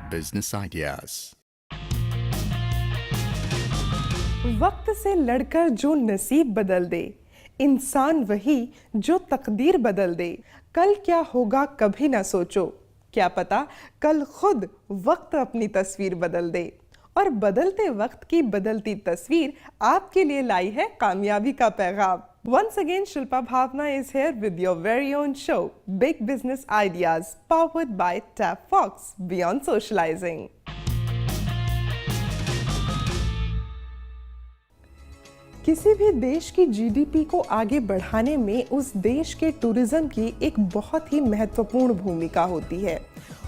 business ideas. वक्त से लड़कर जो नसीब बदल दे, इंसान वही जो तकदीर बदल दे। कल क्या होगा कभी ना सोचो, क्या पता कल खुद वक्त अपनी तस्वीर बदल दे। और बदलते वक्त की बदलती तस्वीर आपके लिए लाई है कामयाबी का पैगाम। Once again, Shilpa Bhavna is here with your very own show, Big Business Ideas, powered by Tap Fox, Beyond Socializing. किसी भी देश की जीडीपी को आगे बढ़ाने में उस देश के टूरिज्म की एक बहुत ही महत्वपूर्ण भूमिका होती है।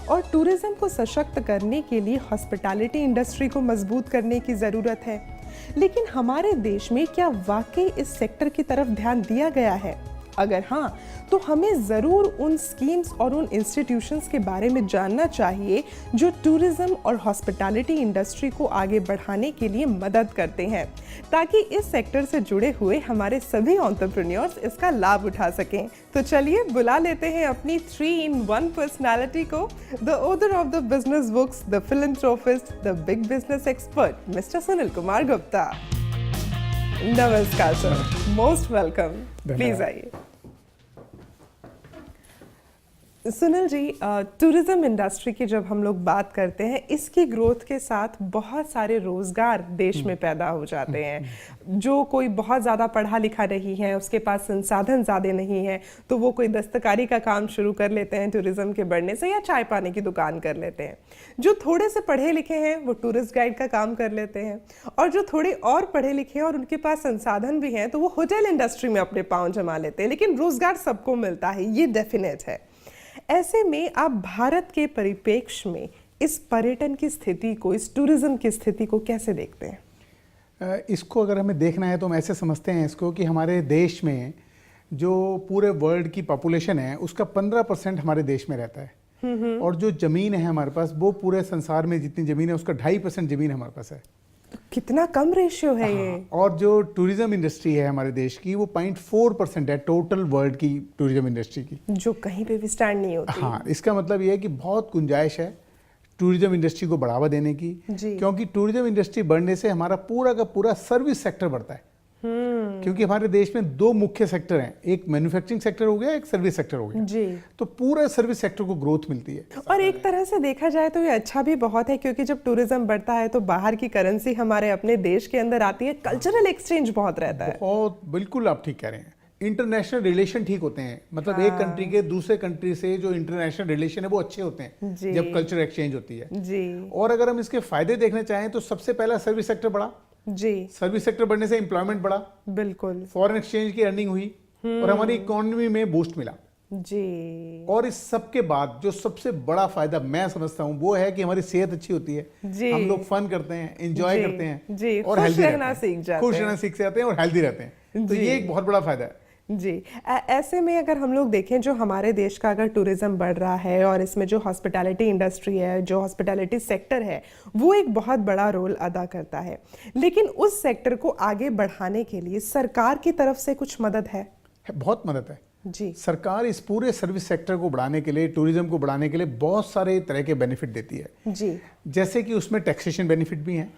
और टूरिज्म को सशक्त करने के लिए हॉस्पिटैलिटी इंडस्ट्री को मजबूत करने की ज़रूरत है। लेकिन हमारे देश में क्या वाकई इस सेक्टर की तरफ ध्यान दिया गया है? अगर हाँ, तो हमें ज़रूर उन स्कीम्स और उन इंस्टीट्यूशंस के बारे में जानना चाहिए जो टूरिज्म और हॉस्पिटैलिटी इंडस्ट्री को आगे बढ़ाने के लिए मदद करते हैं, ताकि इस सेक्टर से जुड़े हुए हमारे सभी एंटरप्रेन्योर्स इसका लाभ उठा सकें। तो चलिए बुला लेते हैं अपनी 3-in-1 पर्सनालिटी को, the author of the business books, the philanthropist, the big business expert, mister Sunil Kumar Gupta. नमस्कार सर, मोस्ट वेलकम, प्लीज आइए। सुनील जी, टूरिज्म इंडस्ट्री की जब हम लोग बात करते हैं, इसकी ग्रोथ के साथ बहुत सारे रोजगार देश में पैदा हो जाते हैं। जो कोई बहुत ज़्यादा पढ़ा लिखा नहीं है, उसके पास संसाधन ज़्यादा नहीं है, तो वो कोई दस्तकारी का काम शुरू कर लेते हैं टूरिज्म के बढ़ने से, या चाय पानी की दुकान कर लेते हैं। जो थोड़े से पढ़े लिखे हैं वो टूरिस्ट गाइड का काम कर लेते हैं, और जो थोड़े और पढ़े लिखे हैं और उनके पास संसाधन भी हैं तो वो होटल इंडस्ट्री में अपने पाँव जमा लेते हैं। लेकिन रोजगार सबको मिलता है, ये डेफिनेट है। ऐसे में आप भारत के परिप्रेक्ष्य में इस पर्यटन की स्थिति को, इस टूरिज्म की स्थिति को कैसे देखते हैं? इसको अगर हमें देखना है तो हम ऐसे समझते हैं इसको कि हमारे देश में जो पूरे वर्ल्ड की पॉपुलेशन है उसका 15% हमारे देश में रहता है, और जो ज़मीन है हमारे पास वो पूरे संसार में जितनी ज़मीन है उसका 2.5% ज़मीन हमारे पास है। कितना कम रेशियो है ये। और जो टूरिज्म इंडस्ट्री है हमारे देश की वो 0.4% है टोटल वर्ल्ड की टूरिज्म इंडस्ट्री की, जो कहीं पे भी स्टैंड नहीं होती। हाँ, इसका मतलब ये है कि बहुत गुंजाइश है टूरिज्म इंडस्ट्री को बढ़ावा देने की, क्योंकि टूरिज्म इंडस्ट्री बढ़ने से हमारा पूरा का पूरा सर्विस सेक्टर बढ़ता है। क्योंकि हमारे देश में दो मुख्य सेक्टर हैं, एक मैन्युफैक्चरिंग सेक्टर हो गया, एक सर्विस सेक्टर हो गया जी। तो पूरा सर्विस सेक्टर को ग्रोथ मिलती है। और एक तरह से देखा जाए तो ये अच्छा भी बहुत है, क्योंकि जब टूरिज्म बढ़ता है तो बाहर की करेंसी हमारे अपने देश के अंदर आती है, कल्चरल एक्सचेंज बहुत रहता है। बहुत, बिल्कुल आप ठीक कह रहे हैं। इंटरनेशनल रिलेशन ठीक होते हैं, मतलब एक कंट्री के दूसरे कंट्री से जो इंटरनेशनल रिलेशन है वो अच्छे होते हैं जब कल्चर एक्सचेंज होती है जी। और अगर हम इसके फायदे देखने चाहें तो सबसे पहला सर्विस सेक्टर बढ़ा जी। सर्विस सेक्टर बढ़ने से एम्प्लॉयमेंट बढ़ा, बिल्कुल, फॉरेन एक्सचेंज की अर्निंग हुई और हमारी इकोनॉमी में बूस्ट मिला जी। और इस सब के बाद जो सबसे बड़ा फायदा मैं समझता हूँ वो है कि हमारी सेहत अच्छी होती है जी। हम लोग फन करते हैं, एंजॉय करते हैं जी। और हेल्दी रहना सीख जाते हैं, खुश रहना सीख जाते हैं और हेल्दी रहते हैं। तो ये एक बहुत बड़ा फायदा है जी। ऐसे में अगर हम लोग देखें, जो हमारे देश का अगर टूरिज्म बढ़ रहा है और इसमें जो हॉस्पिटैलिटी इंडस्ट्री है, जो हॉस्पिटैलिटी सेक्टर है, वो एक बहुत बड़ा रोल अदा करता है। लेकिन उस सेक्टर को आगे बढ़ाने के लिए सरकार की तरफ से कुछ मदद है? बहुत मदद है जी। सरकार इस पूरे सर्विस सेक्टर को बढ़ाने के लिए, टूरिज्म को बढ़ाने के लिए बहुत सारे तरह के बेनिफिट देती है जी। जैसे कि उसमें टैक्सेशन बेनिफिट भी है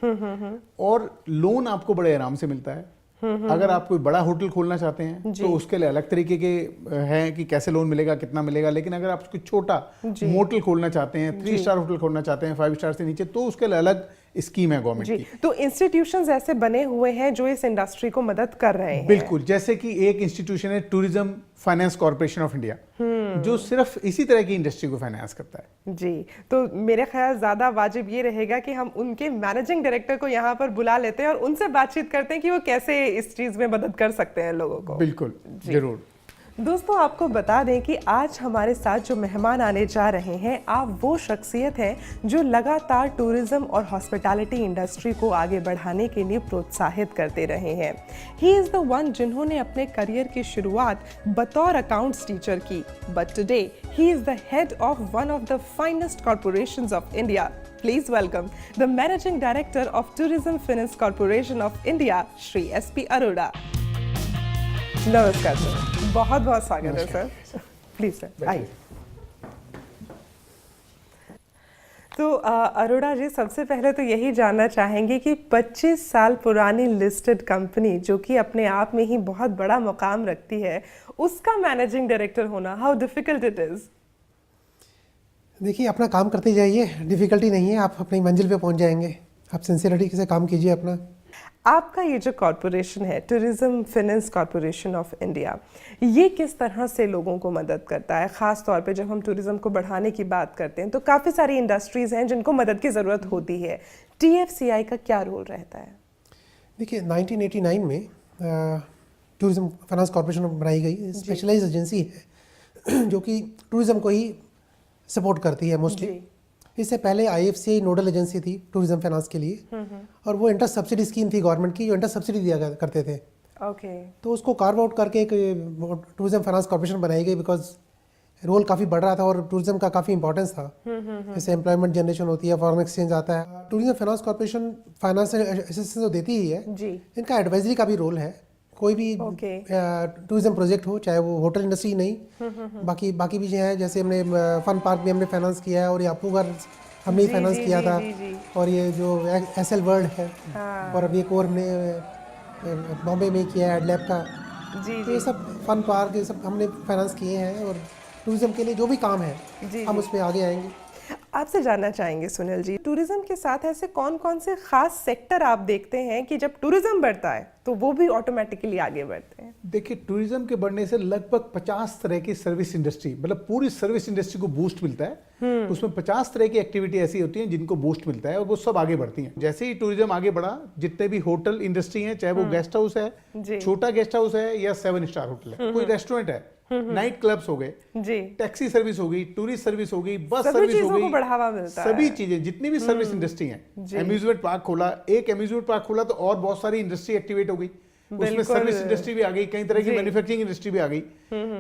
और लोन आपको बड़े आराम से मिलता है। अगर आप कोई बड़ा होटल खोलना चाहते हैं तो उसके लिए अलग तरीके के हैं कि कैसे लोन मिलेगा, कितना मिलेगा। लेकिन अगर आप कोई छोटा मोटल खोलना चाहते हैं, 3 स्टार होटल खोलना चाहते हैं 5 स्टार से नीचे, तो उसके लिए अलग स्कीम है गवर्नमेंट की। तो इंस्टीट्यूशंस ऐसे बने हुए हैं जो इस इंडस्ट्री को मदद कर रहे हैं। बिल्कुल, जैसे कि एक इंस्टीट्यूशन है tourism finance corporation of India, जो सिर्फ इसी तरह की इंडस्ट्री को फाइनेंस करता है जी। तो मेरे ख्याल ज्यादा वाजिब ये रहेगा कि हम उनके मैनेजिंग डायरेक्टर को यहाँ पर बुला लेते हैं और उनसे बातचीत करते हैं कि वो कैसे इस चीज में मदद कर सकते हैं लोगों को। बिल्कुल, जरूर। दोस्तों, आपको बता दें कि आज हमारे साथ जो मेहमान आने जा रहे हैं, आप वो शख्सियत हैं जो लगातार टूरिज्म और हॉस्पिटैलिटी इंडस्ट्री को आगे बढ़ाने के लिए प्रोत्साहित करते रहे हैं। ही इज़ द वन जिन्होंने अपने करियर की शुरुआत बतौर अकाउंट्स टीचर की, but today he is the head of one of the finest corporations of India. Please welcome the Managing Director of Tourism Finance Corporation of India, Shri S.P. Arora. नमस्कार sir, बहुत बहुत स्वागत है sir. Please sir आइए। तो अरोड़ा जी, सबसे पहले तो यही जानना चाहेंगे कि 25 साल पुरानी लिस्टेड कंपनी जो कि अपने आप में ही बहुत बड़ा मुकाम रखती है, उसका मैनेजिंग डायरेक्टर होना, हाउ डिफिकल्ट इट इज? देखिए, अपना काम करते जाइए, डिफ़िकल्टी नहीं है, आप अपनी मंजिल पे पहुंच जाएंगे। आप सिंसियरिटी से काम कीजिए अपना। आपका ये जो कॉरपोरेशन है, tourism finance corporation of India, ये किस तरह से लोगों को मदद करता है? ख़ास तौर पे जब हम टूरिज्म को बढ़ाने की बात करते हैं तो काफ़ी सारी इंडस्ट्रीज़ हैं जिनको मदद की ज़रूरत होती है। TFCI का क्या रोल रहता है? देखिए, 1989 में टूरिज्म फाइनेंस कॉरपोरेशन बनाई गई स्पेशलाइज्ड एजेंसी है जो कि टूरिज्म को ही सपोर्ट करती है मोस्टली। इससे पहले IFCI नोडल एजेंसी थी टूरिज्म फाइनेंस के लिए, और वो इंटर सब्सिडी स्कीम थी गवर्नमेंट की, जो इंटर सब्सिडी दिया करते थे। तो उसको कार्व आउट करके एक टूरिज्म फाइनेंस कॉर्पोरेशन बनाई गई, बिकॉज रोल काफ़ी बढ़ रहा था और टूरिज्म का काफ़ी इंपॉर्टेंस था। जैसे एम्प्लॉयमेंट जनरेशन होती है, फॉरेन एक्सचेंज आता है। Tourism finance corporation financial assistance तो देती ही है जी। इनका एडवाइजरी का भी रोल है। कोई भी टूरिज्म प्रोजेक्ट हो, चाहे वो होटल इंडस्ट्री नहीं, बाकी भी हैं, जैसे हमने फन पार्क भी हमने फाइनेंस किया है, और ये आपू घर हमने फाइनेंस किया था, और ये जो SL वर्ल्ड है, और अभी एक और हमने बॉम्बे में किया है एडलैब का। तो ये सब फन पार्क, ये सब हमने फाइनेंस किए हैं, और टूरिज्म के लिए जो भी काम है हम उस पर आगे आएंगे। आपसे जानना चाहेंगे सुनील जी, टूरिज्म के साथ ऐसे कौन कौन से खास सेक्टर आप देखते हैं कि जब टूरिज्म बढ़ता है तो वो भी ऑटोमेटिकली आगे बढ़ते हैं? देखिए, टूरिज्म के बढ़ने से लगभग 50 तरह की सर्विस इंडस्ट्री, मतलब पूरी सर्विस इंडस्ट्री को बूस्ट मिलता है। उसमें 50 तरह की एक्टिविटी ऐसी होती हैं जिनको बूस्ट मिलता है, और वो सब आगे बढ़ती हैं। जैसे ही टूरिज्म आगे बढ़ा, जितने भी होटल इंडस्ट्री हैं, चाहे वो गेस्ट हाउस है, छोटा गेस्ट हाउस है, या 7 स्टार होटल है, कोई रेस्टोरेंट है, नाइट क्लब्स हो गए, टैक्सी सर्विस हो गई, टूरिस्ट सर्विस हो गई, बस सर्विस हो गई, बढ़ावा मिलता सभी चीजें, जितनी भी सर्विस इंडस्ट्री है। एम्यूजमेंट पार्क खोला, एक एम्यूजमेंट पार्क खोला तो और बहुत सारी इंडस्ट्री एक्टिवेट हो गई, उसमें सर्विस इंडस्ट्री भी आ गई, कई तरह की मैन्युफैक्चरिंग इंडस्ट्री भी आ गई।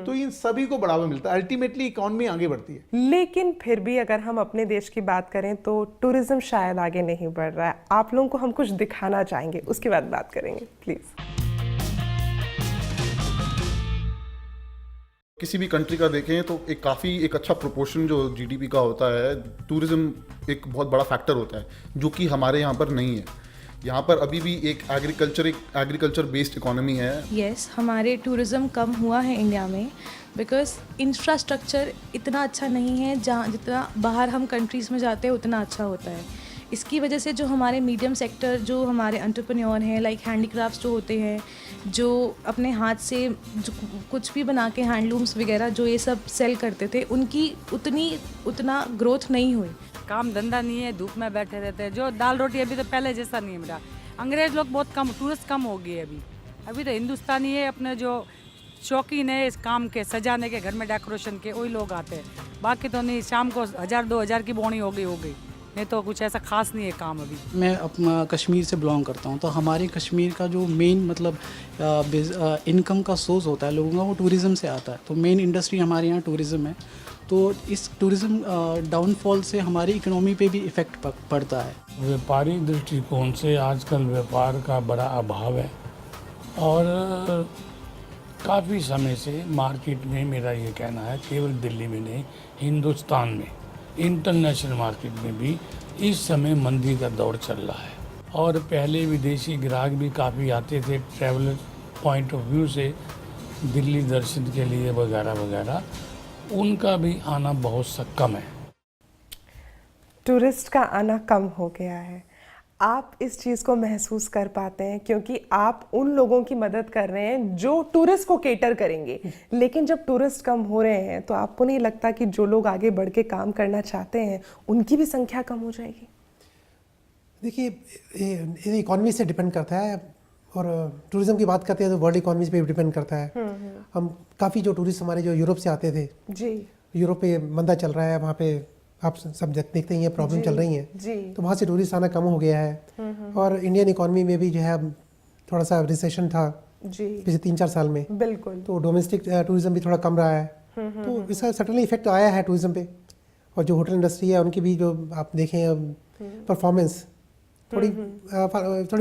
तो इन सभी को बढ़ावा मिलता है, अल्टीमेटली इकोनॉमी आगे बढ़ती है। लेकिन फिर भी अगर हम अपने देश की बात करें तो टूरिज्म शायद आगे नहीं बढ़ रहा है। आप लोगों को हम कुछ दिखाना चाहेंगे, उसके बाद बात करेंगे, प्लीज। किसी भी कंट्री का देखें तो एक अच्छा प्रोपोर्शन जो GDP का होता है, टूरिज्म एक बहुत बड़ा फैक्टर होता है, जो कि हमारे यहाँ पर नहीं है। यहाँ पर अभी भी एक एग्रीकल्चर बेस्ड इकोनॉमी है। यस, हमारे टूरिज़्म कम हुआ है इंडिया में, बिकॉज इंफ्रास्ट्रक्चर इतना अच्छा नहीं है, जहाँ जितना बाहर हम कंट्रीज़ में जाते हैं उतना अच्छा होता है। इसकी वजह से जो हमारे मीडियम सेक्टर, जो हमारे एंटरप्रेन्योर हैं, लाइक हैंडीक्राफ्ट्स जो होते हैं, जो अपने हाथ से जो कुछ भी बना के हैंडलूम्स वगैरह जो ये सब सेल करते थे, उनकी उतना ग्रोथ नहीं हुई। काम धंधा नहीं है, धूप में बैठे रहते हैं। जो दाल रोटी अभी तो पहले जैसा नहीं मिला। अंग्रेज लोग बहुत कम, टूरिस्ट कम हो गए अभी तो हिंदुस्तानी है, अपने जो शौकीन है इस काम के, सजाने के, घर में डेकोरेशन के, वही लोग आते हैं। बाकी तो नहीं, शाम को 1000-2000 की बोनी हो गई, नहीं तो कुछ ऐसा खास नहीं है काम अभी। मैं अपना कश्मीर से बिलोंग करता हूँ, तो हमारे कश्मीर का जो मेन मतलब इनकम का सोर्स होता है लोगों का, वो टूरिज़्म से आता है। तो मेन इंडस्ट्री हमारे यहाँ टूरिज़्म है। तो इस टूरिज़्म डाउनफॉल से हमारी इकोनॉमी पे भी इफ़ेक्ट पड़ता है। व्यापारिक दृष्टिकोण से आजकल व्यापार का बड़ा अभाव है, और काफ़ी समय से मार्केट में, मेरा ये कहना है, केवल दिल्ली में नहीं, हिंदुस्तान में, इंटरनेशनल मार्केट में भी इस समय मंदी का दौर चल रहा है। और पहले विदेशी ग्राहक भी काफ़ी आते थे ट्रैवलर पॉइंट ऑफ व्यू से, दिल्ली दर्शन के लिए वगैरह वगैरह, उनका भी आना बहुत सा कम है। टूरिस्ट का आना कम हो गया है। आप इस चीज़ को महसूस कर पाते हैं क्योंकि आप उन लोगों की मदद कर रहे हैं जो टूरिस्ट को केटर करेंगे। लेकिन जब टूरिस्ट कम हो रहे हैं तो आपको नहीं लगता कि जो लोग आगे बढ़ के काम करना चाहते हैं उनकी भी संख्या कम हो जाएगी? देखिए, ये इकॉनमी से डिपेंड करता है, और टूरिज्म की बात करते हैं तो वर्ल्ड इकॉनमी पे डिपेंड करता है। हम काफ़ी जो टूरिस्ट हमारे जो यूरोप से आते थे जी, यूरोप पे मंदा चल रहा है, वहाँ पे आप सब देखते ही हैं प्रॉब्लम चल रही हैं, तो वहाँ से टूरिस्ट आना कम हो गया है। और इंडियन इकॉनमी में भी जो है थोड़ा सा रिसेशन था पिछले 3-4 साल में, बिल्कुल, तो डोमेस्टिक टूरिज्म भी थोड़ा कम रहा है। तो इसका सर्टनली इफेक्ट आया है टूरिज्म पे। और जो होटल इंडस्ट्री है उनकी भी जो आप देखें परफॉर्मेंस थोड़ी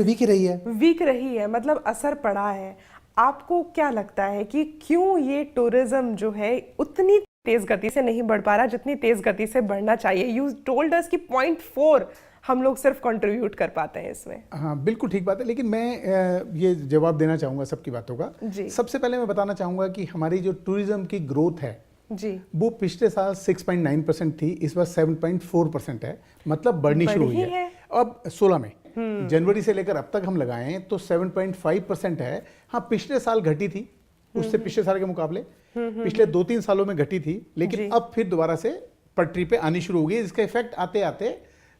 वीक रही है, मतलब असर पड़ा है। आपको क्या लगता है कि क्यों ये टूरिज्म जो है उतनी तेज गति से नहीं बढ़ पा रहा जितनी तेज गति से बढ़ना चाहिए। यू टोल्ड अस कि 0.4 हम लोग सिर्फ कंट्रीब्यूट कर पाते हैं इसमें। हाँ बिल्कुल ठीक बात है, लेकिन मैं ये जवाब देना चाहूँगा सबकी बातों का। जी। सबसे पहले मैं बताना चाहूँगा कि हमारी जो टूरिज्म की ग्रोथ है जी, वो पिछले साल 6.9% थी, इस बार 7.4% है, मतलब बढ़नी शुरू हुई है। अब 16 में जनवरी से लेकर अब तक हम लगाएं तो 7.5% है। हाँ पिछले साल घटी थी, उससे पिछले साल के मुकाबले पिछले 2-3 सालों में घटी थी, लेकिन अब फिर दोबारा से पटरी पे आनी शुरू हो गई। इसका इफेक्ट आते आते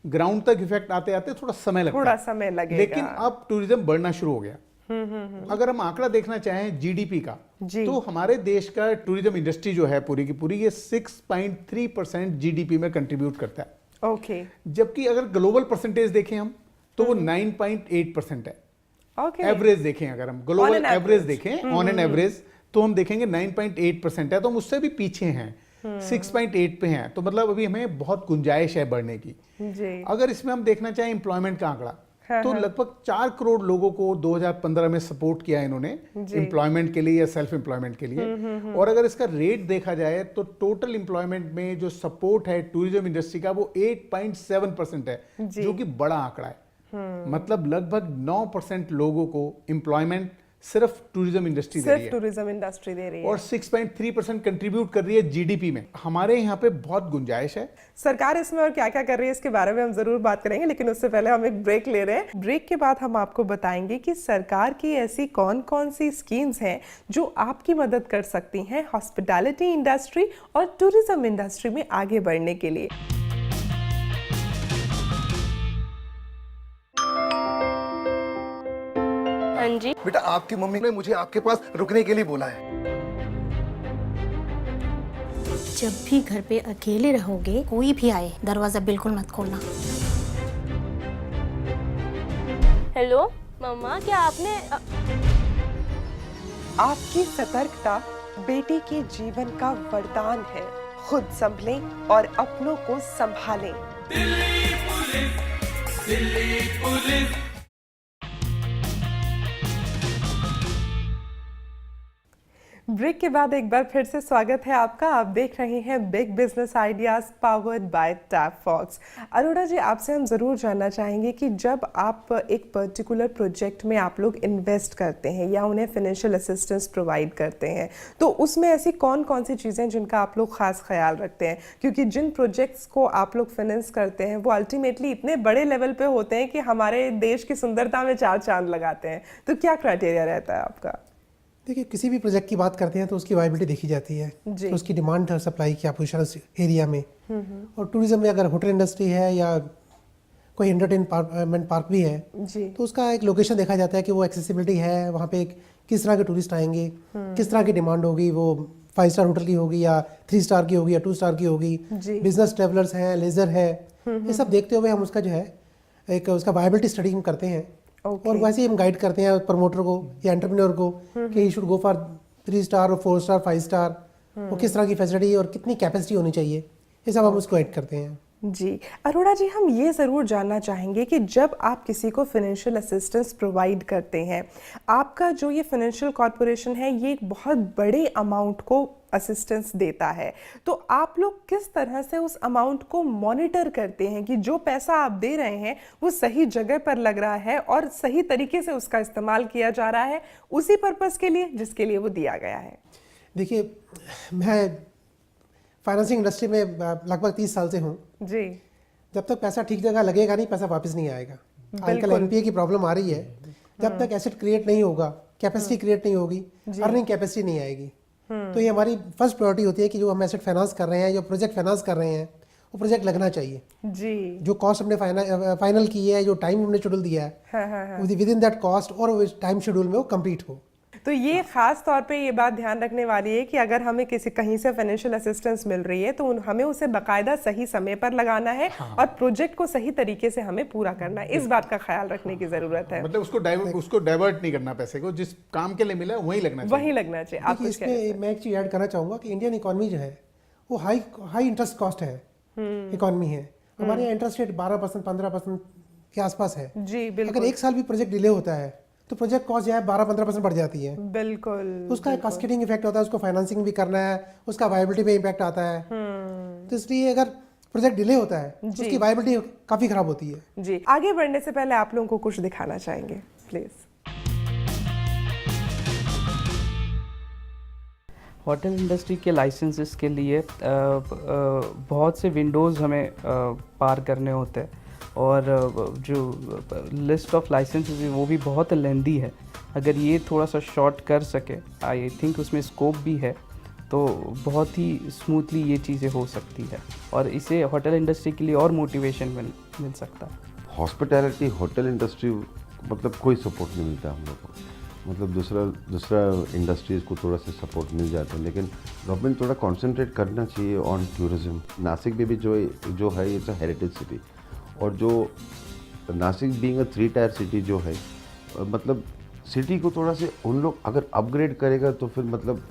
ग्राउंड तक इफेक्ट आते आते थोड़ा समय लगता है, थोड़ा समय लगेगा, लेकिन अब टूरिज्म बढ़ना शुरू हो गया। अगर हम आंकड़ा देखना चाहें जीडीपी का, तो हमारे देश का टूरिज्म इंडस्ट्री जो है पूरी की पूरी ये 6.3% जीडीपी में कंट्रीब्यूट करता है। ओके। जबकि अगर ग्लोबल परसेंटेज देखें हम तो वो 9.8% है। ओके। एवरेज देखें, अगर हम ग्लोबल एवरेज देखें ऑन एन एवरेज, तो हम देखेंगे 9.8% है, तो हम उससे भी पीछे हैं, 6.8 पे हैं। तो मतलब अभी हमें बहुत गुंजाइश है बढ़ने की। जी। अगर इसमें हम देखना चाहें एम्प्लॉयमेंट का आंकड़ा, तो लगभग 4 करोड़ लोगों को 2015 में सपोर्ट किया इन्होंने एम्प्लॉयमेंट के लिए या सेल्फ एम्प्लॉयमेंट के लिए। और अगर इसका रेट देखा जाए तो टोटल एम्प्लॉयमेंट में जो सपोर्ट है टूरिज्म इंडस्ट्री का वो 8.7% है, जो कि बड़ा आंकड़ा है। मतलब लगभग 9% लोगों को एम्प्लॉयमेंट सिर्फ टूरिज्म इंडस्ट्री दे रही है, टूरिज्म इंडस्ट्री दे रही है, और 6.3% कंट्रीब्यूट कर रही है जीडीपी में। हमारे यहाँ पे बहुत गुंजाइश है। सरकार इसमें और क्या क्या कर रही है इसके बारे में हम जरूर बात करेंगे, लेकिन उससे पहले हम एक ब्रेक ले रहे हैं। ब्रेक के बाद हम आपको बताएंगे कि सरकार की ऐसी कौन कौन सी स्कीम्स हैं जो आपकी मदद कर सकती हैं हॉस्पिटैलिटी इंडस्ट्री और टूरिज्म इंडस्ट्री में आगे बढ़ने के लिए। हाँ जी बेटा, आपकी मम्मी ने मुझे आपके पास रुकने के लिए बोला है। जब भी घर पे अकेले रहोगे, कोई भी आए दरवाजा बिल्कुल मत खोलना। हेलो मम्मा, क्या आपने आपकी सतर्कता बेटी के जीवन का वरदान है। खुद संभलें और अपनों को संभालें। Delhi police, Delhi police. Break के बाद एक बार फिर से स्वागत है आपका। आप देख रहे हैं big business ideas powered by tap fox. Arora ji, आपसे हम ज़रूर जानना चाहेंगे कि जब आप एक पर्टिकुलर प्रोजेक्ट में आप लोग इन्वेस्ट करते हैं या उन्हें फाइनेंशियल असिस्टेंस प्रोवाइड करते हैं, तो उसमें ऐसी कौन कौन सी चीज़ें जिनका आप लोग ख़ास ख्याल रखते हैं? क्योंकि जिन प्रोजेक्ट्स को आप लोग फाइनेंस करते हैं वो अल्टीमेटली इतने बड़े लेवल पर होते हैं कि हमारे देश की सुंदरता में 4 चांद लगाते हैं। तो क्या क्राइटेरिया रहता है आपका? देखिए, किसी भी प्रोजेक्ट की बात करते हैं तो उसकी वायबिलिटी देखी जाती है, तो उसकी डिमांड और सप्लाई क्या पोजीशन उस एरिया में। और टूरिज्म में अगर होटल इंडस्ट्री है या कोई एंटरटेनमेंट पार्क भी है, तो उसका एक लोकेशन देखा जाता है कि वो एक्सेसिबिलिटी है, वहाँ पे किस तरह के टूरिस्ट आएंगे, किस तरह की डिमांड होगी, वो 5 स्टार होटल की होगी या 3 स्टार की होगी या 2 स्टार की होगी, बिजनेस ट्रेवलर्स हैं, लेजर है, ये सब देखते हुए हम उसका जो है एक उसका वायबिलिटी स्टडी हम करते हैं। और वैसे ही हम गाइड करते हैं प्रमोटर को या एंटरप्रेन्योर को कि you should go for 3 star और 4 स्टार 5 स्टार, वो किस तरह की फैसिलिटी और कितनी कैपेसिटी होनी चाहिए, ये सब हम उसको गाइड करते हैं। जी अरोड़ा जी, हम ये ज़रूर जानना चाहेंगे कि जब आप किसी को फाइनेंशियल असिस्टेंस प्रोवाइड करते हैं, आपका जो ये फाइनेंशियल कॉर्पोरेशन है ये एक बहुत बड़े अमाउंट को असिस्टेंस देता है, तो आप लोग किस तरह से उस अमाउंट को मॉनिटर करते हैं कि जो पैसा आप दे रहे हैं वो सही जगह पर लग रहा है और सही तरीके से उसका इस्तेमाल किया जा रहा है उसी पर्पस के लिए जिसके लिए वो दिया गया है? देखिए, मैं फाइनेंसिंग इंडस्ट्री में लगभग 30 साल से हूँ जी। जब तक पैसा ठीक जगह लगेगा नहीं, पैसा वापस नहीं आएगा। आजकल एनपीए की प्रॉब्लम आ रही है, जब तक एसेट क्रिएट नहीं होगा, कैपेसिटी क्रिएट नहीं होगी, अर्निंग कैपेसिटी नहीं आएगी। तो ये हमारी फर्स्ट प्रायोरिटी होती है कि जो हम एसेट फाइनेंस कर रहे हैं, जो प्रोजेक्ट फाइनेंस कर रहे हैं, वो प्रोजेक्ट लगना चाहिए जी। जो कॉस्ट हमने फाइनल की है, जो टाइम हमने शेड्यूल दिया है, विद इन दैट कॉस्ट और टाइम शेड्यूल में वो कंप्लीट हो। तो ये खास तौर पे ये बात ध्यान रखने वाली है कि अगर हमें किसी कहीं से फाइनेंशियल असिस्टेंस मिल रही है तो हमें उसे बाकायदा सही समय पर लगाना है और प्रोजेक्ट को सही तरीके से हमें पूरा करना है। इस बात का ख्याल रखने की जरूरत है। मतलब उसको डाइवर्ट नहीं करना, पैसे को जिस काम के लिए मिला वहीं लगना चाहिए, वहीं लगना चाहिए। आप इसमें मैं एक चीज ऐड करना चाहूंगा कि इंडियन इकोनॉमी जो है वो हाई इंटरेस्ट कॉस्ट है इकोनॉमी है। हमारे यहाँ इंटरेस्ट रेट 12% 15% के आसपास है जी। बिल्कुल। अगर 1 साल भी प्रोजेक्ट डिले होता है तो प्रोजेक्ट कॉस्ट जो है 12-15% बढ़ जाती है। बिल्कुल। उसका एक कास्केडिंग इफेक्ट होता है, उसको फाइनेंसिंग भी करना है, उसका वायबिलिटी पे इम्पैक्ट आता है। तो इसलिए अगर प्रोजेक्ट डिले होता है उसकी वायबिलिटी काफ़ी ख़राब होती है। जी, आगे बढ़ने से पहले आप लोगों को कुछ दिखाना चाहेंगे प्लीज़। होटल इंडस्ट्री के लाइसेंसेस के लिए बहुत से विंडोज़ हमें पार करने होते हैं और जो लिस्ट ऑफ लाइसेंसेस है वो भी बहुत लेंदी है। अगर ये थोड़ा सा शॉर्ट कर सके, आई थिंक उसमें स्कोप भी है, तो बहुत ही स्मूथली ये चीज़ें हो सकती है और इसे होटल इंडस्ट्री के लिए और मोटिवेशन मिल सकता है। हॉस्पिटैलिटी होटल इंडस्ट्री मतलब कोई सपोर्ट नहीं मिलता हम लोग को, मतलब दूसरा इंडस्ट्रीज़ को थोड़ा सा सपोर्ट मिल जाता है, लेकिन गवर्नमेंट थोड़ा कंसंट्रेट करना चाहिए ऑन टूरिज्म। नासिक में भी जो है इट्स अ हेरिटेज सिटी, और जो Nashik being a 3 tyre city जो है, मतलब सिटी को थोड़ा से उन लोग अगर अपग्रेड करेगा तो फिर मतलब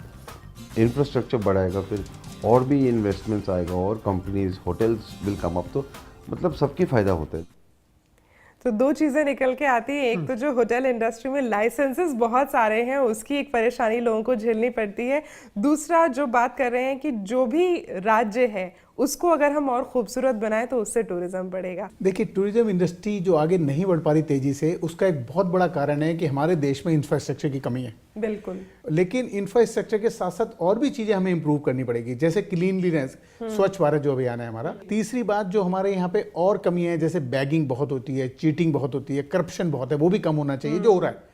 इंफ्रास्ट्रक्चर बढ़ाएगा, फिर और भी इन्वेस्टमेंट्स आएगा और companies hotels will come up, तो मतलब सबके फ़ायदा होता है। तो दो चीज़ें निकल के आती हैं, एक तो जो होटल इंडस्ट्री में लाइसेंसेस बहुत सारे हैं उसकी एक परेशानी लोगों को झेलनी पड़ती है, दूसरा जो बात कर रहे हैं कि जो भी राज्य है उसको अगर हम और खूबसूरत बनाएं तो उससे टूरिज्म बढ़ेगा। देखिए, टूरिज्म इंडस्ट्री जो आगे नहीं बढ़ पा रही तेजी से, उसका एक बहुत बड़ा कारण है कि हमारे देश में इंफ्रास्ट्रक्चर की कमी है। बिल्कुल। लेकिन इंफ्रास्ट्रक्चर के साथ साथ और भी चीजें हमें इंप्रूव करनी पड़ेगी, जैसे क्लीनलीनेस, स्वच्छ भारत जो अभियान है हमारा। तीसरी बात जो हमारे यहाँ पे और कमी है, जैसे बैगिंग बहुत होती है, चीटिंग बहुत होती है, करप्शन बहुत है, वो भी कम होना चाहिए, जो हो रहा है,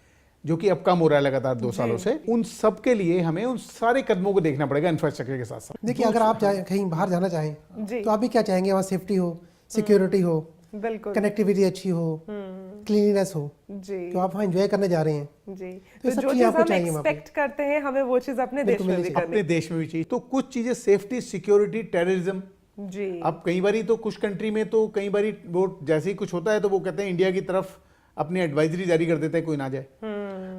जो कि अब कम हो रहा है लगातार 2 सालों से। उन सब के लिए हमें उन सारे कदमों को देखना पड़ेगा इंफ्रास्ट्रक्चर के साथ साथ। देखिए, अगर आप कहीं बाहर जाना चाहें तो आप भी क्या चाहेंगे, वहाँ सेफ्टी हो, सिक्योरिटी हो, बिल्कुल, कनेक्टिविटी अच्छी हो, क्लीनिनेस हो, जी, तो आप वहाँ एंजॉय करने जा रहे हैं जी। तो जो चीज़ हम एक्सपेक्ट करते हैं हमें वो चीज़ अपने देश में भी करनी, अपने देश में भी चाहिए। तो कुछ चीजें सेफ्टी, सिक्योरिटी, टेररिज्म, जी। अब कई बारी तो कुछ कंट्री में तो कई बारी वो जैसे ही कुछ होता है तो वो कहते हैं इंडिया की तरफ अपनी एडवाइजरी जारी कर देते हैं कोई ना जाए।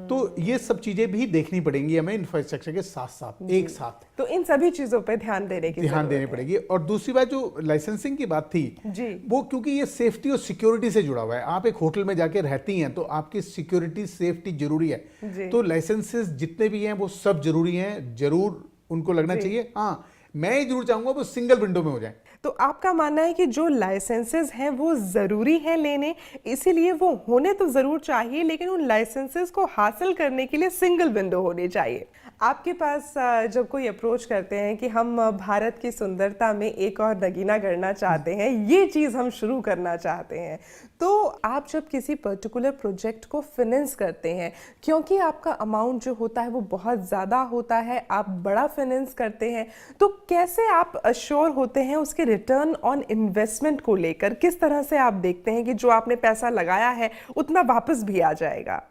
तो ये सब चीजें भी देखनी पड़ेंगी हमें इंफ्रास्ट्रक्चर के साथ साथ, एक साथ। तो इन सभी चीजों पे ध्यान देनी पड़ेगी। और दूसरी बात जो लाइसेंसिंग की बात थी जी, वो क्योंकि ये सेफ्टी और सिक्योरिटी से जुड़ा हुआ है। आप एक होटल में जाके रहती हैं तो आपकी सिक्योरिटी, सेफ्टी जरूरी है। तो लाइसेंसेस जितने भी हैं वो सब जरूरी हैं, जरूर उनको लगना चाहिए। हाँ, मैं जरूर चाहूंगा वो सिंगल विंडो में हो जाए। तो आपका मानना है कि जो लाइसेंसेस हैं वो ज़रूरी हैं लेने, इसीलिए वो होने तो ज़रूर चाहिए, लेकिन उन लाइसेंसेस को हासिल करने के लिए सिंगल विंडो होनी चाहिए। आपके पास जब कोई अप्रोच करते हैं कि हम भारत की सुंदरता में एक और नगीना करना चाहते हैं, ये चीज़ हम शुरू करना चाहते हैं, तो आप जब किसी पर्टिकुलर प्रोजेक्ट को फिनेंस करते हैं, क्योंकि आपका अमाउंट जो होता है वो बहुत ज़्यादा होता है, आप बड़ा फिनेंस करते हैं, तो कैसे आप अश्योर होते हैं उसके रिटर्न ऑन इन्वेस्टमेंट को लेकर? किस तरह से आप देखते हैं कि जो आपने पैसा लगाया है उतना वापस भी आ जाएगा?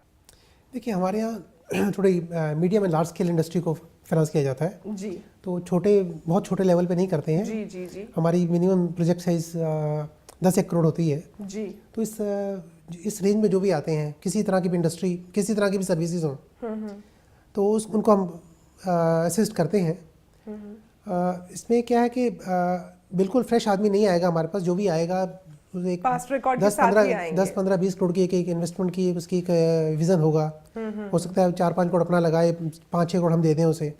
देखिए, हमारे यहाँ थोड़ी medium and large scale industry को फाइनेंस किया जाता है जी, तो बहुत छोटे लेवल पे नहीं करते हैं। जी जी जी। हमारी मिनिमम प्रोजेक्ट साइज 10 करोड़ होती है जी। तो इस रेंज में जो भी आते हैं, किसी तरह की भी इंडस्ट्री, किसी तरह की भी सर्विसेज हों, तो उनको हम असिस्ट करते हैं। इसमें क्या है कि बिल्कुल फ्रेश आदमी नहीं आएगा हमारे पास, जो भी आएगा एक 10-15-20 करोड़ की एक इन्वेस्टमेंट की उसकी एक विजन होगा। हो सकता है 4-5 करोड़ अपना लगाए, 5-6 करोड़ हम दे दें उसे।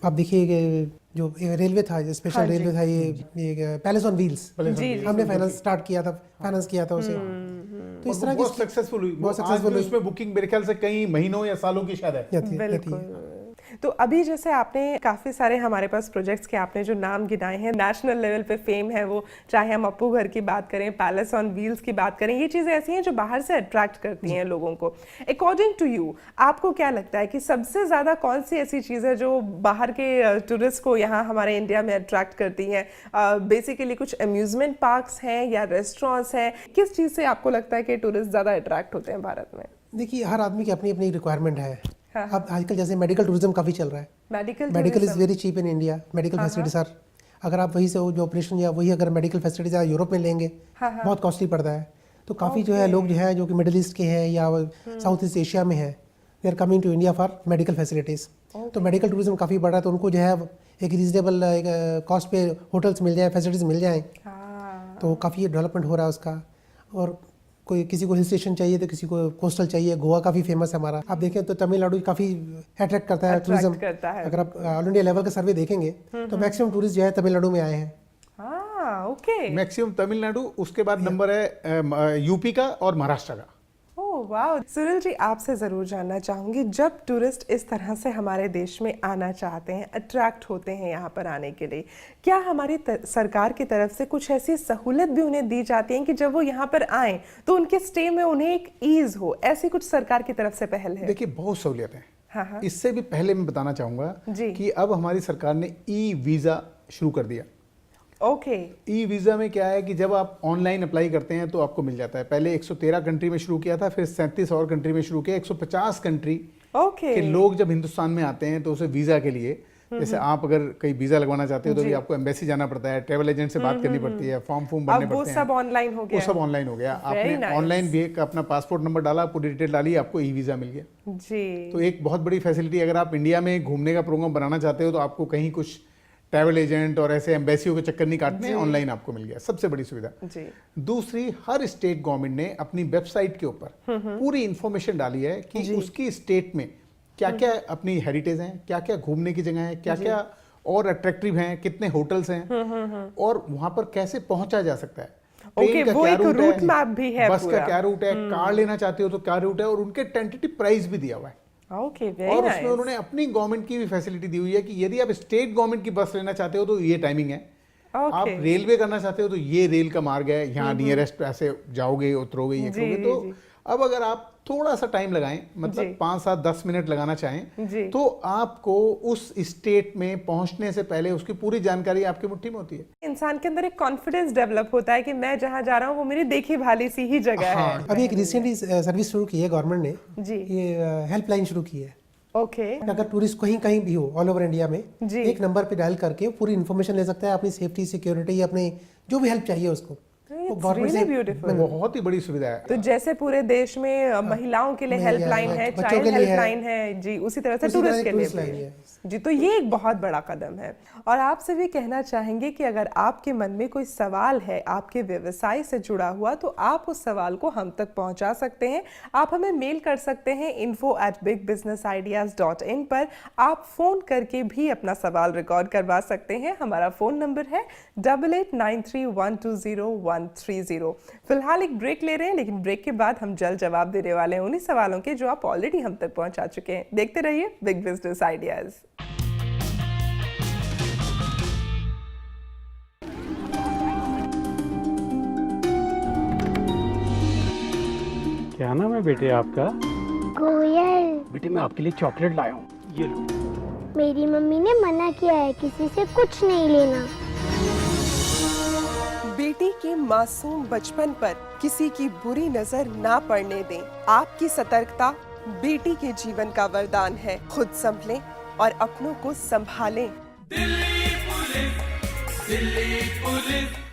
आप देखिए कि जो रेलवे था, स्पेशल रेलवे था, ये पैलेस ऑन व्हील्स, हमने फाइनेंस स्टार्ट किया था, फाइनेंस किया था उसे। तो इस तरह की बहुत सक्सेसफुल हुई। उसमें बुकिंग मेरे ख्याल से कई महीनों या सालों की शायद है। तो अभी जैसे आपने काफ़ी सारे हमारे पास प्रोजेक्ट्स के आपने जो नाम गिनाए हैं, नेशनल लेवल पे फेम है वो, चाहे हम अप्पू घर की बात करें, पैलेस ऑन व्हील्स की बात करें, ये चीज़ें ऐसी हैं जो बाहर से अट्रैक्ट करती हैं लोगों को। अकॉर्डिंग टू यू, आपको क्या लगता है कि सबसे ज़्यादा कौन सी ऐसी चीज़ है जो बाहर के टूरिस्ट को यहाँ हमारे इंडिया में अट्रैक्ट करती हैं? बेसिकली कुछ अम्यूजमेंट पार्क्स हैं या रेस्टोरेंट्स हैं? किस चीज़ से आपको लगता है कि टूरिस्ट ज़्यादा अट्रैक्ट होते हैं भारत में? देखिए, हर आदमी की अपनी अपनी रिक्वायरमेंट है। अब आजकल जैसे मेडिकल टूरिज्म काफ़ी चल रहा है, medical is very cheap in India. Medical facilities are, अगर आप वहीं से जो ऑपरेशन या वही अगर मेडिकल फैसिलिटीज यूरोप में लेंगे बहुत कॉस्टली पड़ता है। तो काफ़ी जो है लोग जो कि मिडिल ईस्ट के हैं या साउथ ईस्ट एशिया में है, they are coming to India for medical facilities. तो मेडिकल टूरिज्म काफ़ी बढ़ रहा है, तो उनको जो है एक रीजनेबल कॉस्ट पे होटल्स मिल जाए, फैसिलिटीज़ मिल जाएँ, तो काफ़ी डेवलपमेंट हो रहा है उसका। और कोई किसी को हिल स्टेशन चाहिए तो किसी को कोस्टल चाहिए। गोवा काफ़ी फेमस है हमारा, आप देखें तो तमिलनाडु काफ़ी अट्रैक्ट करता है टूरिज्म। अगर आप ऑल इंडिया लेवल का सर्वे देखेंगे तो मैक्सिमम टूरिस्ट जो है तमिलनाडु में आए हैं। ओके, मैक्सिमम तमिलनाडु, उसके बाद नंबर है यूपी का और महाराष्ट्र का। ओह वाह। सुनील जी, आपसे ज़रूर जानना चाहूँगी, जब टूरिस्ट इस तरह से हमारे देश में आना चाहते हैं, अट्रैक्ट होते हैं यहाँ पर आने के लिए, क्या हमारी सरकार की तरफ से कुछ ऐसी सहूलत भी उन्हें दी जाती है कि जब वो यहाँ पर आएँ तो उनके स्टे में उन्हें एक ईज़ हो? ऐसी कुछ सरकार की तरफ से पहल है? देखिए, बहुत सहूलियत है। हाँ। इससे भी पहले मैं बताना चाहूँगा कि अब हमारी सरकार ने ई वीज़ा शुरू कर दिया। ओके। ई वीज़ा में क्या है कि जब आप ऑनलाइन अप्लाई करते हैं तो आपको मिल जाता है। पहले 113 कंट्री में शुरू किया था, फिर 37 और कंट्री में शुरू किया। 150 कंट्री के लोग जब हिंदुस्तान में आते हैं तो उसे वीज़ा के लिए, जैसे आप अगर कहीं वीज़ा लगवाना चाहते हो तो भी आपको एम्बेसी जाना पड़ता है, ट्रैवल एजेंट से बात करनी पड़ती है, फॉर्म भरने पड़ते हैं। वो सब ऑनलाइन हो गया। वो सब ऑनलाइन हो गया। आपने ऑनलाइन भी अपना पासपोर्ट नंबर डाला, पूरी डिटेल डाली, आपको ई वीज़ा मिल गया जी। तो एक बहुत बड़ी फैसिलिटी। अगर आप इंडिया में घूमने का प्रोग्राम बनाना चाहते हो तो आपको कहीं कुछ ट्रैवल एजेंट और ऐसे एम्बेसियों के चक्कर नहीं काटने, ऑनलाइन आपको मिल गया, सबसे बड़ी सुविधा जी। दूसरी, हर स्टेट गवर्नमेंट ने अपनी वेबसाइट के ऊपर पूरी इंफॉर्मेशन डाली है कि उसकी स्टेट में क्या क्या अपनी हेरिटेज हैं, क्या क्या घूमने की जगह है, क्या क्या और अट्रैक्टिव हैं, कितने होटल्स हैं और वहां पर कैसे पहुंचा जा सकता है। ओके, वो एक रूट मैप भी है, बस का क्या रूट है, कार लेना चाहते हो तो क्या रूट है, और उनके टेंटेटिव प्राइस भी दिया हुआ है। Okay, और उसमें उन्होंने अपनी गवर्नमेंट की भी फैसिलिटी दी हुई है कि यदि आप स्टेट गवर्नमेंट की बस लेना चाहते हो तो ये टाइमिंग है, आप रेलवे करना चाहते हो तो ये रेल का मार्ग है, यहाँ नियरेस्ट ऐसे जाओगे, उतरोगे, ये करोगे। तो अब अगर आप थोड़ा सा टाइम लगाएं, मतलब 5, 7, 10 मिनट लगाना चाहें तो आपको उस स्टेट में पहुंचने से पहले उसकी पूरी जानकारी आपकी मुट्ठी में होती है। इंसान के अंदर एक कॉन्फिडेंस डेवलप होता है कि मैं जहाँ जा रहा हूँ वो मेरी देखी भाली सी ही जगह है। अभी एक रिसेंटली सर्विस शुरू की है गवर्नमेंट ने जी, ये हेल्पलाइन शुरू की है। ओके। अगर टूरिस्ट कहीं भी हो ऑल ओवर इंडिया में, एक नंबर पे डायल करके पूरी इन्फॉर्मेशन ले सकता है, अपनी सेफ्टी, सिक्योरिटी, अपने जो भी हेल्प चाहिए उसको। बहुत ही बड़ी सुविधा है। तो जैसे पूरे देश में महिलाओं के लिए हेल्पलाइन है, चाइल्ड हेल्पलाइन है जी, उसी तरह से टूरिस्ट के लिए भी जी। तो ये एक बहुत बड़ा कदम है। और आपसे भी कहना चाहेंगे कि अगर आपके मन में कोई सवाल है आपके व्यवसाय से जुड़ा हुआ तो आप उस सवाल को हम तक पहुंचा सकते हैं। आप हमें मेल कर सकते हैं info@bigbusinessideas.in पर। आप फोन करके भी अपना सवाल रिकॉर्ड करवा सकते हैं। हमारा फोन नंबर है 8893120130। फिलहाल एक ब्रेक ले रहे हैं, लेकिन ब्रेक के बाद हम जल्द जवाब देने वाले हैं उन्हीं सवालों के जो आप ऑलरेडी हम तक पहुंचा चुके हैं। देखते रहिए बिग बिजनेस आइडियाज। क्या नाम है बेटे आपका? कोयल। बेटे मैं आपके लिए चॉकलेट लाया हूँ, ये लो। मेरी मम्मी ने मना किया है किसी से कुछ नहीं लेना। बेटी के मासूम बचपन पर किसी की बुरी नजर ना पड़ने दें। आपकी सतर्कता बेटी के जीवन का वरदान है। खुद संभलें और अपनों को संभालें। Delhi police, Delhi police.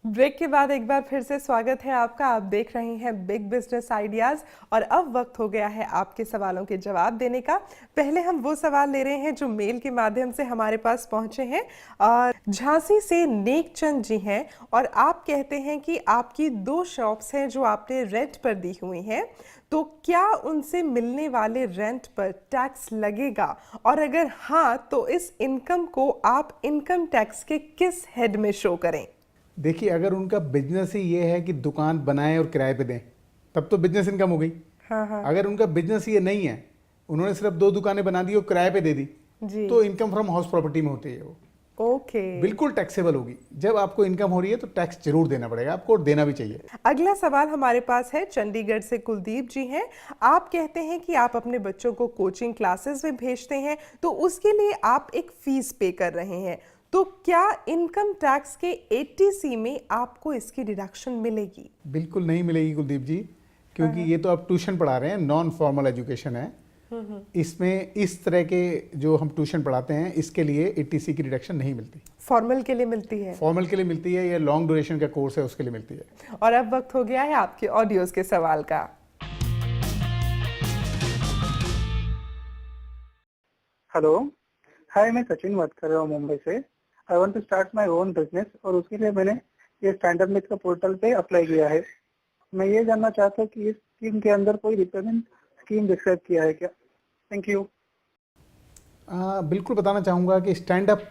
Break के बाद एक बार फिर से स्वागत है आपका। आप देख रहे हैं बिग बिजनेस आइडियाज और अब वक्त हो गया है आपके सवालों के जवाब देने का। पहले हम वो सवाल ले रहे हैं जो मेल के माध्यम से हमारे पास पहुंचे हैं। और झांसी से नेकचंद जी हैं और आप कहते हैं कि आपकी 2 शॉप्स हैं जो आपने रेंट पर दी हुई हैं, तो क्या उनसे मिलने वाले रेंट पर टैक्स लगेगा, और अगर हाँ तो इस इनकम को आप इनकम टैक्स के किस हेड में शो करें? देखिए, अगर उनका बिजनेस ही ये है कि दुकान बनाएं और किराए पे दें, तब तो बिजनेस इनकम हो गई। हाँ। अगर उनका बिजनेस ये नहीं है, उन्होंने सिर्फ 2 दुकानें बना दी और किराए पे दे दी जी, तो इनकम फ्रॉम हाउस प्रॉपर्टी में होती है वो। ओके। बिल्कुल टैक्सेबल होगी। जब आपको इनकम हो रही है तो टैक्स जरूर देना पड़ेगा आपको, और देना भी चाहिए। अगला सवाल हमारे पास है, चंडीगढ़ से कुलदीप जी हैं। आप कहते हैं कि आप अपने बच्चों को कोचिंग क्लासेस में भेजते हैं तो उसके लिए आप एक फीस पे कर रहे हैं, तो क्या इनकम टैक्स के 80C में आपको इसकी डिडक्शन मिलेगी? बिल्कुल नहीं मिलेगी कुलदीप जी, क्योंकि ये तो आप ट्यूशन पढ़ा रहे हैं, नॉन फॉर्मल एजुकेशन है। इसमें इस तरह के जो हम ट्यूशन पढ़ाते हैं इसके लिए 80C की डिडक्शन नहीं मिलती। फॉर्मल के लिए मिलती है? फॉर्मल के लिए मिलती है, या लॉन्ग ड्यूरेशन का कोर्स है उसके लिए मिलती है। और अब वक्त हो गया है आपके ऑडियोज के सवाल का। हेलो, हाय, मैं सचिन बात कर रहा हूँ मुंबई से। I want to start my own business और उसके लिए मैंने ये स्टैंड अप मिथ का पोर्टल पे अप्लाई किया है। मैं ये जानना चाहता हूँ कि इस स्कीम के अंदर कोई रिपेमेंट स्कीम डिस्क्राइब किया है क्या? Thank you. बिल्कुल बताना चाहूँगा कि स्टैंड अप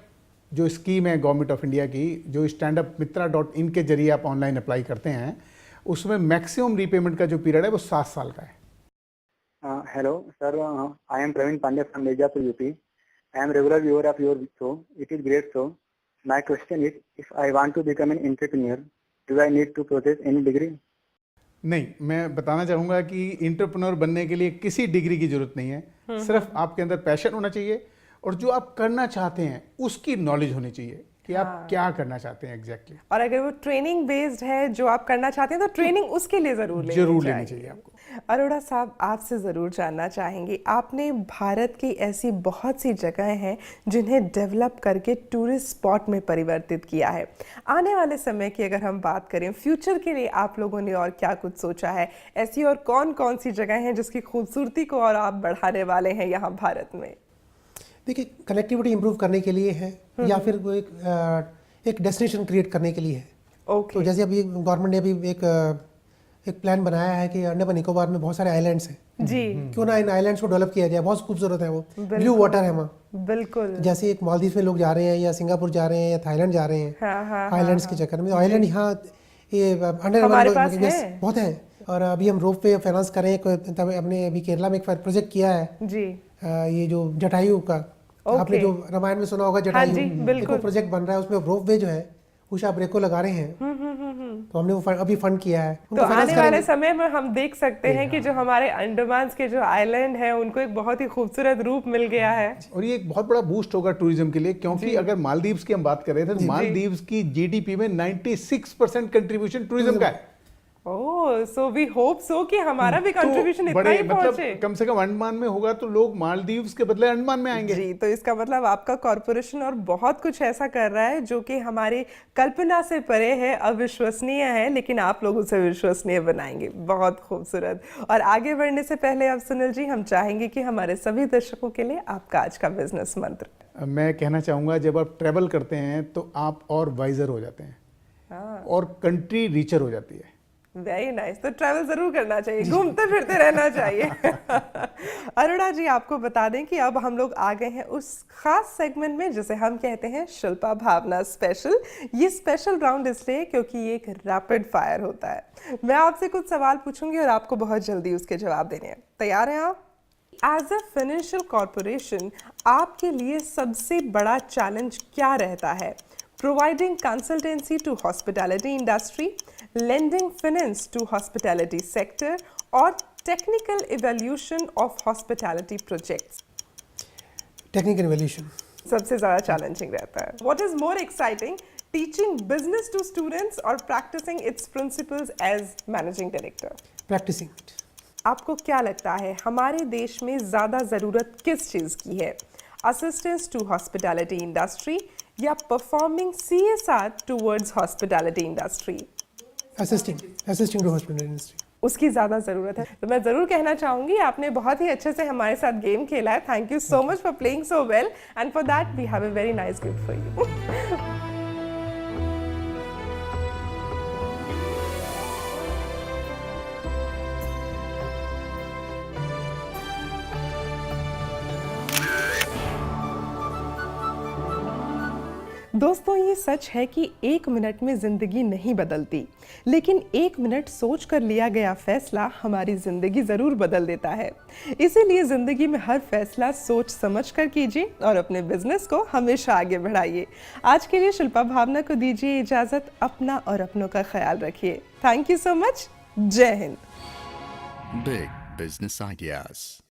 जो स्कीम है गवर्नमेंट ऑफ इंडिया की, जो standupmitra.in के जरिए आप ऑनलाइन अप्लाई करते हैं, उसमें मैक्सिमम रीपेमेंट का जो पीरियड है वो 7 साल का है। Hello sir, I am Praveen Pandey from Mirzapur UP. I am regular viewer of your show, it is great show. My question is, if I want to become an entrepreneur, do I need to process any degree? नहीं, मैं बताना चाहूँगा कि entrepreneur बनने के लिए किसी degree की जरूरत नहीं है, सिर्फ आपके अंदर पैशन होना चाहिए और जो आप करना चाहते हैं उसकी नॉलेज होनी चाहिए कि आप क्या करना चाहते हैं एग्जैक्टली। और अगर वो ट्रेनिंग बेस्ड है जो आप करना चाहते हैं तो ट्रेनिंग उसके लिए जरूर लेनी चाहिए आपको। अरोड़ा साहब, आपसे ज़रूर जानना चाहेंगे, आपने भारत की ऐसी बहुत सी जगहें हैं जिन्हें डेवलप करके टूरिस्ट स्पॉट में परिवर्तित किया है। आने वाले समय की अगर हम बात करें, फ्यूचर के लिए आप लोगों ने और क्या कुछ सोचा है? ऐसी और कौन कौन सी जगह हैं जिसकी खूबसूरती को और आप बढ़ाने वाले हैं यहाँ भारत में? देखिए, कनेक्टिविटी इंप्रूव करने के लिए है या फिर वो एक डेस्टिनेशन क्रिएट करने के लिए है। तो जैसे अभी गवर्नमेंट ने अभी एक प्लान बनाया है कि अंडमान निकोबार में बहुत सारे आइलैंड्स हैं जी, क्यों ना इन आइलैंड्स को डेवलप किया जाए। बहुत खूबसूरत है वो, ब्लू वाटर है वहाँ। बिल्कुल, जैसे एक मालदीव में लोग जा रहे हैं या सिंगापुर जा रहे हैं या थाईलैंड जा रहे हैं आइलैंड्स के चक्कर में। आइलैंड यहाँ ये अंडर बहुत है। और अभी हम रोप वे फाइनेंस करें, अपने अभी केरला में एक प्रोजेक्ट किया है जी, ये जो जटायु का, आपने जो रामायण में सुना होगा जटायु, एक प्रोजेक्ट बन रहा है, उसमें रोप वे जो है उषा ब्रेको लगा रहे हैं। तो हमने वो अभी फंड किया है। तो आने वाले समय में हम देख सकते हैं कि जो हमारे अंडमान के जो आइलैंड है उनको एक बहुत ही खूबसूरत रूप मिल गया है और ये एक बहुत बड़ा बूस्ट होगा टूरिज्म के लिए, क्योंकि अगर मालदीव्स की हम बात कर रहे थे तो मालदीव्स की जीडीपी में 96% कंट्रीब्यूशन टूरिज्म का है। ओह, सो वी होप सो कि हमारा भी कंट्रीब्यूशन इतना ही पहुंचे। कम से कम अंडमान में होगा तो लोग मालदीव्स के बदले अंडमान में आएंगे जी। तो इसका मतलब आपका कॉर्पोरेशन और बहुत कुछ ऐसा कर रहा है जो कि हमारी कल्पना से परे है, अविश्वसनीय है, लेकिन आप लोग उसे विश्वसनीय बनाएंगे। बहुत खूबसूरत। और आगे बढ़ने से पहले अब सुनील जी, हम चाहेंगे कि हमारे सभी दर्शकों के लिए आपका आज का बिजनेस मंत्र। मैं कहना चाहूँगा, जब आप ट्रेवल करते हैं तो आप और वाइजर हो जाते हैं और कंट्री रिचर हो जाती है। Very nice. तो ट्रैवल जरूर करना चाहिए, घूमते फिरते रहना चाहिए। अरोड़ा जी, आपको बता दें कि अब हम लोग आ गए हैं उस खास सेगमेंट में जिसे हम कहते हैं शिल्पा भावना स्पेशल। ये स्पेशल राउंड इसलिए क्योंकि ये एक रैपिड फायर होता है। मैं आपसे कुछ सवाल पूछूंगी और आपको बहुत जल्दी उसके जवाब देने हैं। तैयार हैं आप? एज अ फाइनेंशियल कॉर्पोरेशन, आपके लिए सबसे बड़ा चैलेंज क्या रहता है? Providing consultancy to hospitality industry, lending finance to hospitality sector, or technical evaluation of hospitality projects? Technical evaluation सबसे ज़्यादा challenging रहता है। What is more exciting, teaching business to students or practicing its principles as managing director? Practicing it. आपको क्या लगता है हमारे देश में ज़्यादा ज़रूरत किस चीज़ की है? Assistance to hospitality industry या performing CSR towards hospitality industry? Assisting to hospitality industry. उसकी ज़्यादा ज़रूरत है। तो मैं ज़रूर कहना चाहूँगी, आपने बहुत ही अच्छे से हमारे साथ गेम खेला है। Thank you so much for playing so well and for that we have a very nice gift for you. दोस्तों, ये सच है कि 1 मिनट में ज़िंदगी नहीं बदलती, लेकिन 1 मिनट सोच कर लिया गया फैसला हमारी ज़िंदगी ज़रूर बदल देता है। इसीलिए ज़िंदगी में हर फैसला सोच समझ कर कीजिए और अपने बिजनेस को हमेशा आगे बढ़ाइए। आज के लिए शिल्पा भावना को दीजिए इजाज़त। अपना और अपनों का ख्याल रखिए। Thank you so much. जय हिंद। Big Business Ideas.